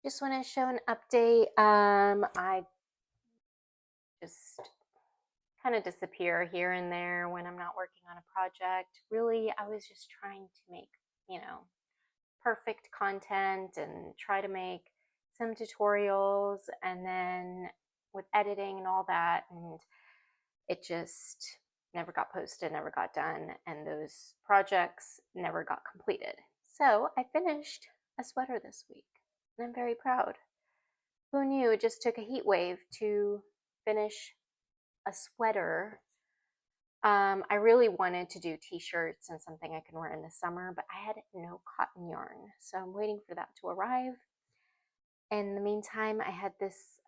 Just want to show an update. I just kind of disappear here and there when I'm not working on a project. Really, I was just trying to make, you know, perfect content and try to make some tutorials and then with editing and all that. And it just never got posted, never got done. And those projects never got completed. So I finished a sweater this week and I'm very proud. Who knew it just took a heat wave to finish a sweater? I really wanted to do t-shirts and something I can wear in the summer, but I had no cotton yarn. So I'm waiting for that to arrive. In the meantime, I had this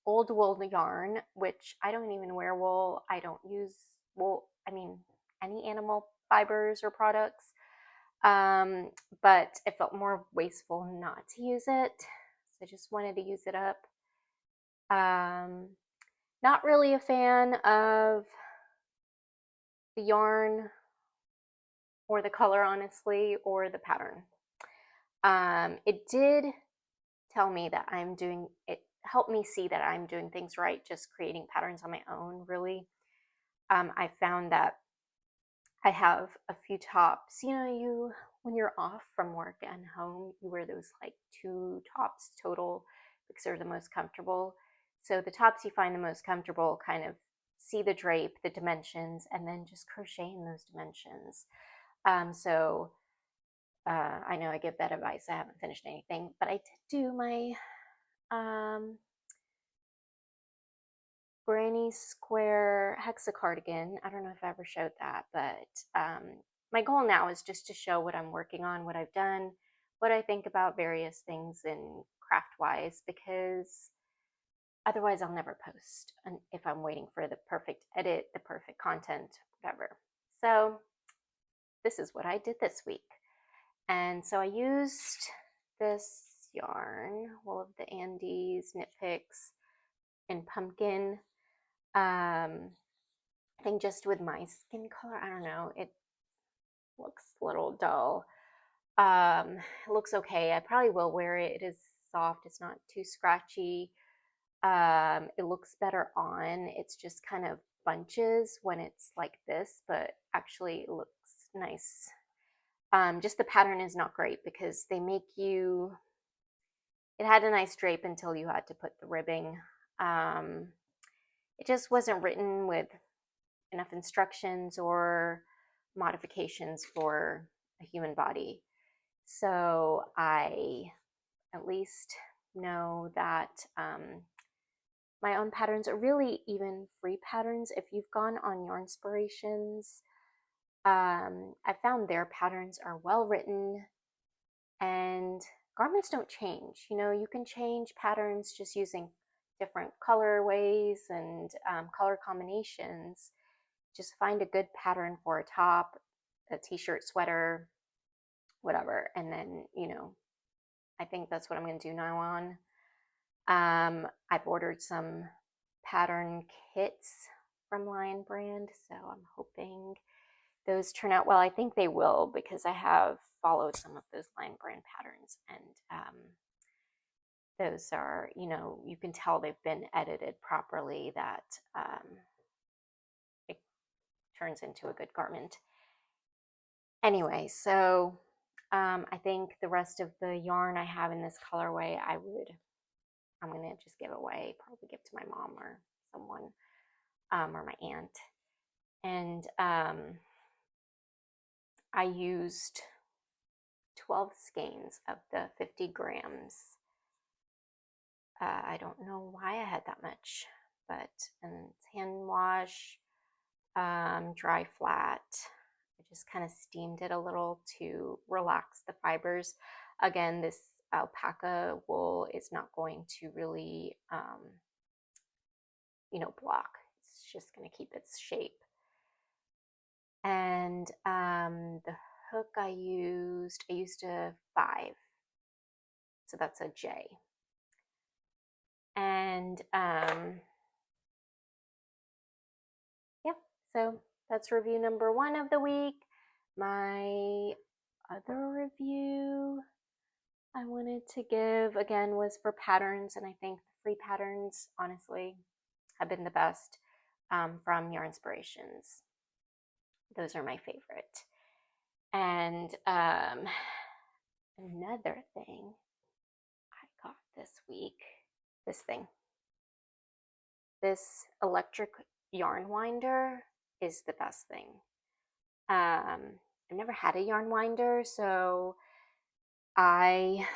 old wool yarn, which I don't even wear wool. I don't use wool, I mean, any animal fibers or products. But it felt more wasteful not to use it. So I just wanted to use it up. Um, Not really a fan of the yarn or the color, honestly, or the pattern. It did tell me that I'm doing it, helped me see that I'm doing things right, just creating patterns on my own, really. I found that I have a few tops. When you're off from work and home, you wear those like two tops total because they're the most comfortable. So the tops you find the most comfortable kind of see the drape, the dimensions, and then just crochet in those dimensions. So I know I give that advice. I haven't finished anything, but I did do my um, granny square hexa cardigan. I don't know if I ever showed that, but my goal now is just to show what I'm working on, what I've done, what I think about various things in craft wise, because otherwise I'll never post and if I'm waiting for the perfect edit, the perfect content, whatever. So this is what I did this week. And so I used this yarn, Wool of the Andes, Knit Picks, and Pumpkin. I think just with my skin color, I don't know, it looks a little dull. It looks okay. I probably will wear it. It is soft. It's not too scratchy. It looks better on. It's just kind of bunches when it's like this, but actually it looks nice. Just the pattern is not great because they make you. It had a nice drape until you had to put the ribbing. Um, it just wasn't written with enough instructions or modifications for a human body. So I at least know that my own patterns are really even free patterns. If you've gone on Yarn Inspirations, I found their patterns are well written and garments don't change. You can change patterns just using different colorways and color combinations. Just find a good pattern for a top, a t-shirt, sweater, whatever. And then, I think that's what I'm going to do now on. I've ordered some pattern kits from Lion Brand, so I'm hoping those turn out well. I think they will because I have followed some of those Lion Brand patterns, and those are, you can tell they've been edited properly, that it turns into a good garment. Anyway, so I think the rest of the yarn I have in this colorway, I'm going to just give away, probably give to my mom or someone, or my aunt. And I used 12 skeins of the 50 grams. I don't know why I had that much, but and it's hand wash, dry flat. I just kind of steamed it a little to relax the fibers. Again, this alpaca wool is not going to really, block. It's just going to keep its shape. And the hook I used a 5. So that's a J. And yeah, so that's review number 1 of the week. My other review, I wanted to give again was for patterns, and I think the free patterns honestly have been the best from Your Inspirations. Those are my favorite. And another thing I got this week, this thing. This electric yarn winder is the best thing. I've never had a yarn winder, so I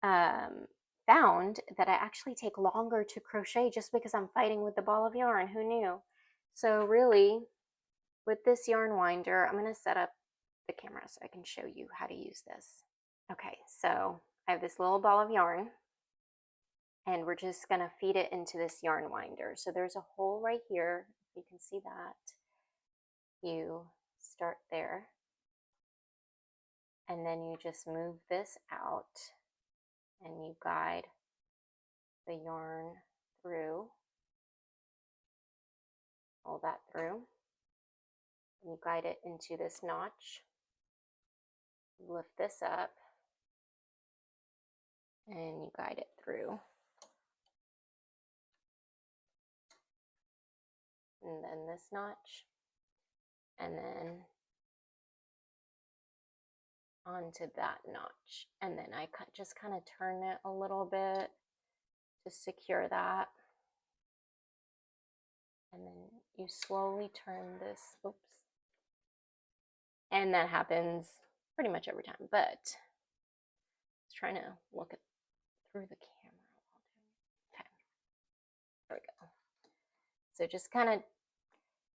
found that I actually take longer to crochet just because I'm fighting with the ball of yarn. Who knew? So really, with this yarn winder, I'm going to set up the camera so I can show you how to use this. Okay, so I have this little ball of yarn, and we're just going to feed it into this yarn winder. So there's a hole right here. You can see that. You start there, and then you just move this out, and you guide the yarn through, all that through, and you guide it into this notch. Lift this up, and you guide it through. And then this notch, and then onto that notch. And then I just kind of turn it a little bit to secure that. And then you slowly turn this, oops. And that happens pretty much every time, but I was trying to look through the camera. Okay, there we go. So just kind of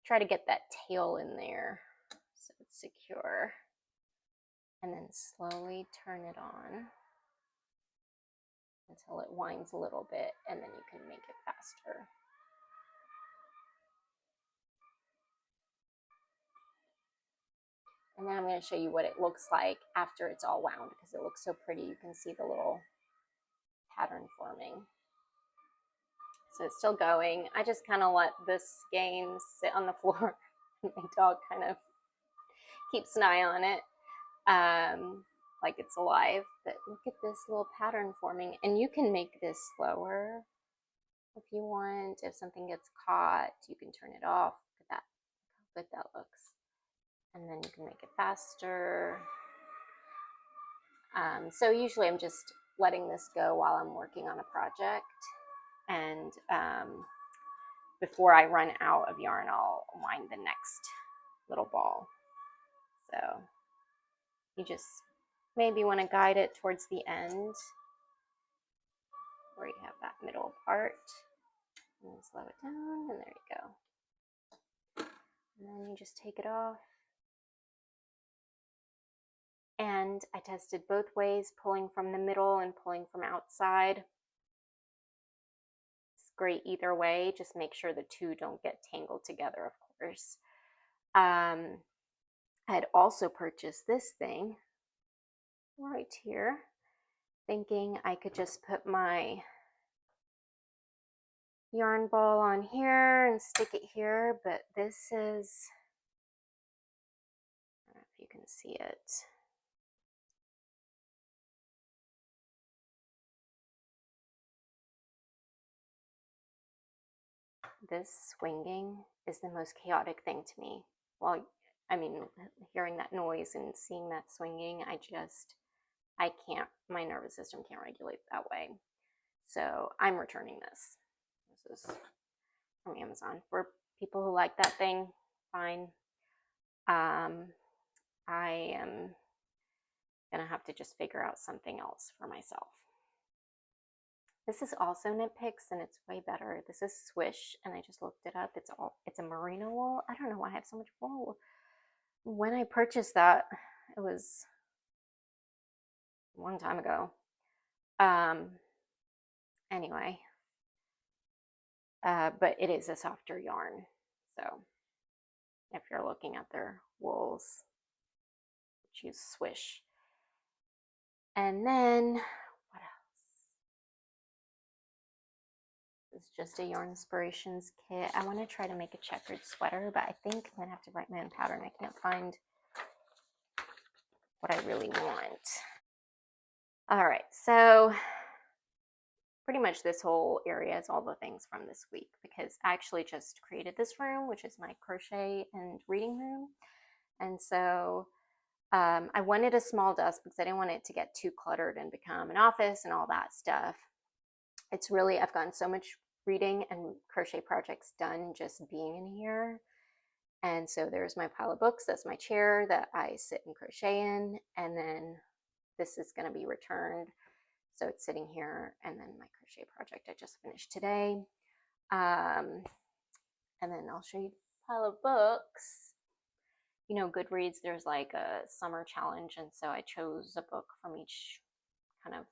try to get that tail in there so it's secure. And then slowly turn it on until it winds a little bit, and then you can make it faster. And then I'm going to show you what it looks like after it's all wound, because it looks so pretty. You can see the little pattern forming. So it's still going. I just kind of let this skein sit on the floor. My dog kind of keeps an eye on it, like it's alive. But look at this little pattern forming. And you can make this slower if you want. If something gets caught, you can turn it off. Look at that. How good that looks. And then you can make it faster. So usually I'm just letting this go while I'm working on a project. And before I run out of yarn, I'll wind the next little ball. So you just maybe want to guide it towards the end where you have that middle part. And then slow it down, and there you go. And then you just take it off. And I tested both ways, pulling from the middle and pulling from outside. It's great either way. Just make sure the two don't get tangled together, of course. I had also purchased this thing right here, thinking I could just put my yarn ball on here and stick it here, but this is, I don't know if you can see it. This swinging is the most chaotic thing to me. Well, I mean, hearing that noise and seeing that swinging, I can't, my nervous system can't regulate that way. So I'm returning this. This is from Amazon. For people who like that thing, fine. I am gonna have to just figure out something else for myself. This is also Knit Picks, and it's way better. This is Swish, and I just looked it up. It's a merino wool. I don't know why I have so much wool. When I purchased that, it was a long time ago. Anyway, but it is a softer yarn. So if you're looking at their wools, choose Swish. And then what else? It's just a Yarn Inspirations kit. I want to try to make a checkered sweater, but I think I'm gonna have to write my own pattern. I can't find what I really want. All right, so pretty much this whole area is all the things from this week because I actually just created this room, which is my crochet and reading room. And so I wanted a small desk because I didn't want it to get too cluttered and become an office and all that stuff. It's really, I've gotten so much reading and crochet projects done just being in here. And so there's my pile of books. That's my chair that I sit and crochet in. And then this is going to be returned. So it's sitting here. And then my crochet project I just finished today. And then I'll show you the pile of books. You know, Goodreads, there's like a summer challenge. And so I chose a book from each kind of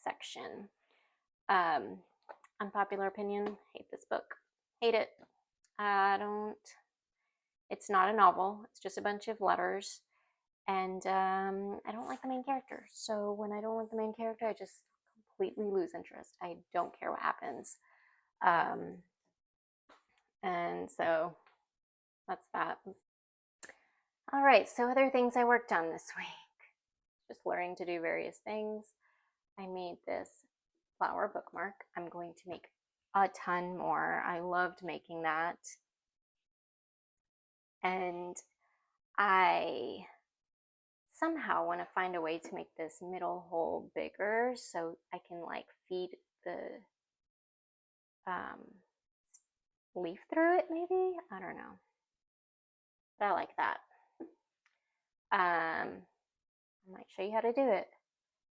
section. Unpopular opinion, hate this book. Hate it. I don't, it's not a novel. It's just a bunch of letters. And I don't like the main character. So when I don't like the main character, I just completely lose interest. I don't care what happens. And so that's that. All right, so other things I worked on this week. Just learning to do various things. I made this flower bookmark. I'm going to make a ton more. I loved making that. And I somehow want to find a way to make this middle hole bigger so I can like feed the leaf through it maybe. I don't know. But I like that. I might show you how to do it.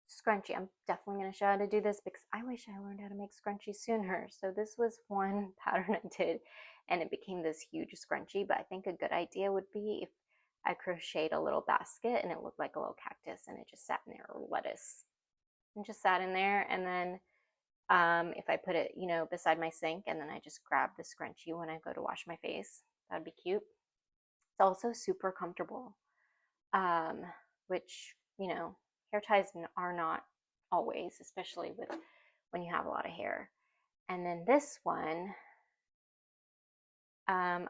Scrunchie. I'm definitely going to show you how to do this because I wish I learned how to make scrunchies sooner. So this was one pattern I did and it became this huge scrunchie, but I think a good idea would be if I crocheted a little basket and it looked like a little cactus and it just sat in there, or lettuce and just sat in there. And then if I put it, you know, beside my sink and then I just grab the scrunchie when I go to wash my face, that'd be cute. It's also super comfortable, which, you know, hair ties are not always, especially with when you have a lot of hair. And then this one,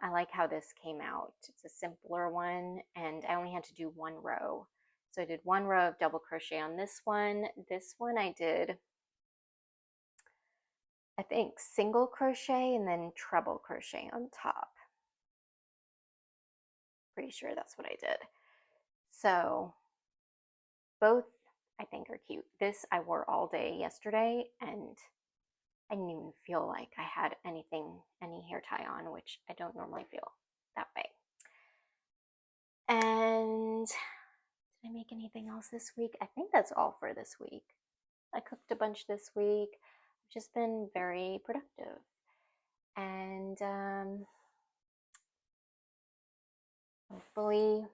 I like how this came out. It's a simpler one, and I only had to do one row. So I did one row of double crochet on this one. This one I did, I think, single crochet and then treble crochet on top. Pretty sure that's what I did. So both I think are cute. This I wore all day yesterday and I didn't even feel like I had any hair tie on, which I don't normally feel that way. And did I make anything else this week? I think that's all for this week. I cooked a bunch this week. I've just been very productive. And hopefully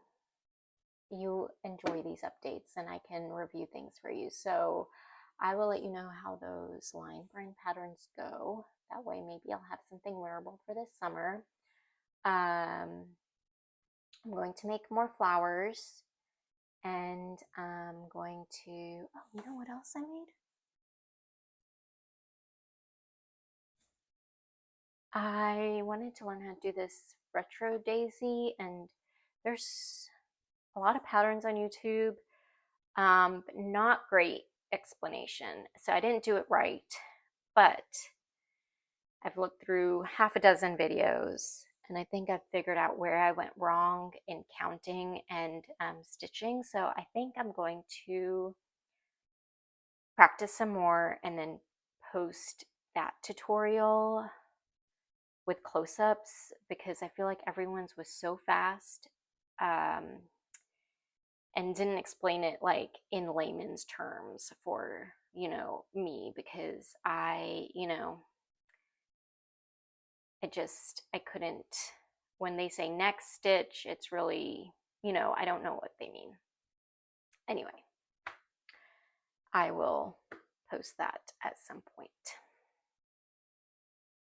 you enjoy these updates and I can review things for you. So I will let you know how those line brain patterns go. That way maybe I'll have something wearable for this summer. I'm going to make more flowers and I'm going to, oh, you know what else I made? I wanted to learn how to do this retro daisy, and there's a lot of patterns on YouTube, but not great explanation. So I didn't do it right, but I've looked through half a dozen videos and I think I've figured out where I went wrong in counting and stitching. So I think I'm going to practice some more and then post that tutorial with close-ups because I feel like everyone's was so fast and didn't explain it like in layman's terms for, you know, me because I couldn't, when they say next stitch, it's really, I don't know what they mean. Anyway, I will post that at some point.